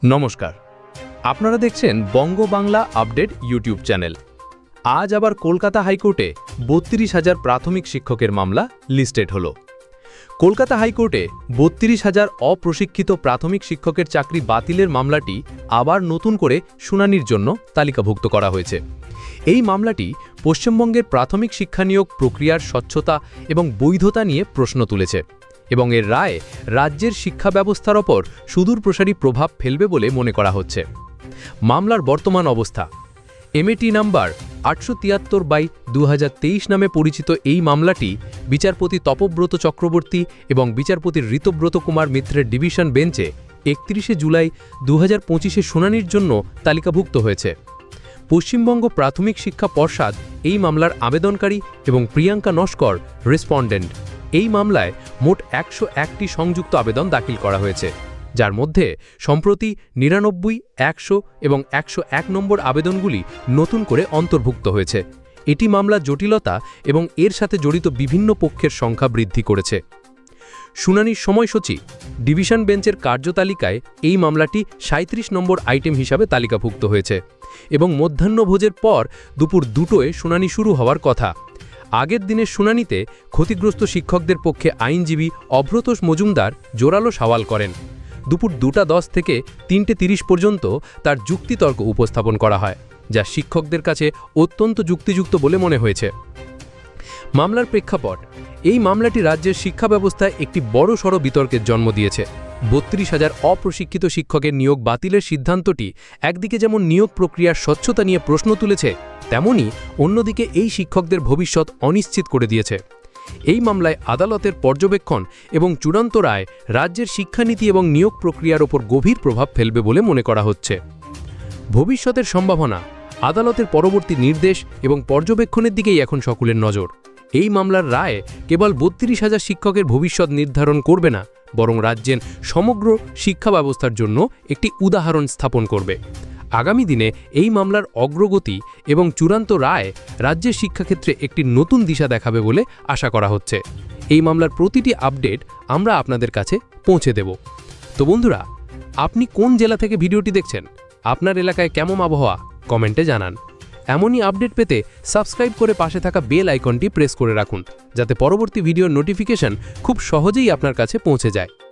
নমস্কার, আপনারা দেখছেন বঙ্গবাংলা আপডেট ইউটিউব চ্যানেল। আজ আবার কলকাতা হাইকোর্টে ৩২,০০০ প্রাথমিক শিক্ষকের মামলা লিস্টেড হলো। কলকাতা হাইকোর্টে ৩২,০০০ অপ্রশিক্ষিত প্রাথমিক শিক্ষকের চাকরি বাতিলের মামলাটি আবার নতুন করে শুনানির জন্য তালিকাভুক্ত করা হয়েছে। এই মামলাটি পশ্চিমবঙ্গের প্রাথমিক শিক্ষা নিয়োগ প্রক্রিয়ার স্বচ্ছতা এবং বৈধতা নিয়ে প্রশ্ন তুলেছে এবং এর রায় রাজ্যের শিক্ষা ব্যবস্থার ওপর সুদূরপ্রসারী প্রভাব ফেলবে বলে মনে করা হচ্ছে। মামলার বর্তমান অবস্থা: এমএটি নাম্বার 873/2023 নামে পরিচিত এই মামলাটি বিচারপতি তপব্রত চক্রবর্তী এবং বিচারপতি ঋতব্রত কুমার মিত্রের ডিভিশন বেঞ্চে 31 জুলাই 2025-এ শুনানির জন্য তালিকাভুক্ত হয়েছে। পশ্চিমবঙ্গ প্রাথমিক শিক্ষা পর্ষদ এই মামলার আবেদনকারী এবং প্রিয়াঙ্কা নস্কর রেসপন্ডেন্ট। এই মামলায় মোট 101টি সংযুক্ত আবেদন দাখিল করা হয়েছে, যার মধ্যে সম্প্রতি 99, 100 এবং 101 নম্বর আবেদনগুলি নতুন করে অন্তর্ভুক্ত হয়েছে। এটি মামলার জটিলতা এবং এর সাথে জড়িত বিভিন্ন পক্ষের সংখ্যা বৃদ্ধি করেছে। শুনানির সময়সূচি: ডিভিশন বেঞ্চের কার্যতালিকায় এই মামলাটি 37 নম্বর আইটেম হিসাবে তালিকাভুক্ত হয়েছে এবং মধ্যাহ্নভোজের পর দুপুর 2টোয় শুনানি শুরু হওয়ার কথা। আগের দিনের শুনানিতে ক্ষতিগ্রস্ত শিক্ষকদের পক্ষে আইনজীবী অভ্রতোষ মজুমদার জোরালো সওয়াল করেন। দুপুর 2:10 থেকে 3:30 পর্যন্ত তার যুক্তিতর্ক উপস্থাপন করা হয়, যা শিক্ষকদের কাছে অত্যন্ত যুক্তিযুক্ত বলে মনে হয়েছে। মামলার প্রেক্ষাপট: এই মামলাটি রাজ্যের শিক্ষা ব্যবস্থায় একটি বড়সড় বিতর্কের জন্ম দিয়েছে। ৩২,০০০ অপ্রশিক্ষিত শিক্ষকের নিয়োগ বাতিলের সিদ্ধান্তটি একদিকে যেমন নিয়োগ প্রক্রিয়ার স্বচ্ছতা নিয়ে প্রশ্ন তুলেছে, তেমনি অন্যদিকে এই শিক্ষকদের ভবিষ্যৎ অনিশ্চিত করে দিয়েছে। এই মামলায় আদালতের পর্যবেক্ষণ এবং চূড়ান্ত রায় রাজ্যের শিক্ষানীতি এবং নিয়োগ প্রক্রিয়ার ওপর গভীর প্রভাব ফেলবে বলে মনে করা হচ্ছে। ভবিষ্যতের সম্ভাবনা: আদালতের পরবর্তী নির্দেশ এবং পর্যবেক্ষণের দিকেই এখন সকলের নজর। এই মামলার রায় কেবল ৩২,০০০ শিক্ষকের ভবিষ্যৎ নির্ধারণ করবে না, বরং রাজ্যের সমগ্র শিক্ষা ব্যবস্থার জন্য একটি উদাহরণ স্থাপন করবে। আগামী দিনে এই মামলার অগ্রগতি এবং চূড়ান্ত রায় রাজ্যের শিক্ষাক্ষেত্রে একটি নতুন দিশা দেখাবে বলে আশা করা হচ্ছে। এই মামলার প্রতিটি আপডেট আমরা আপনাদের কাছে পৌঁছে দেব। তো বন্ধুরা, আপনি কোন জেলা থেকে ভিডিওটি দেখছেন? আপনার এলাকায় কেমন আবহাওয়া? কমেন্টে জানান। এমনই আপডেট পেতে সাবস্ক্রাইব করে পাশে থাকা বেল আইকনটি প্রেস করে রাখুন, যাতে পরবর্তী ভিডিওর নোটিফিকেশন খুব সহজেই আপনার কাছে পৌঁছে যায়।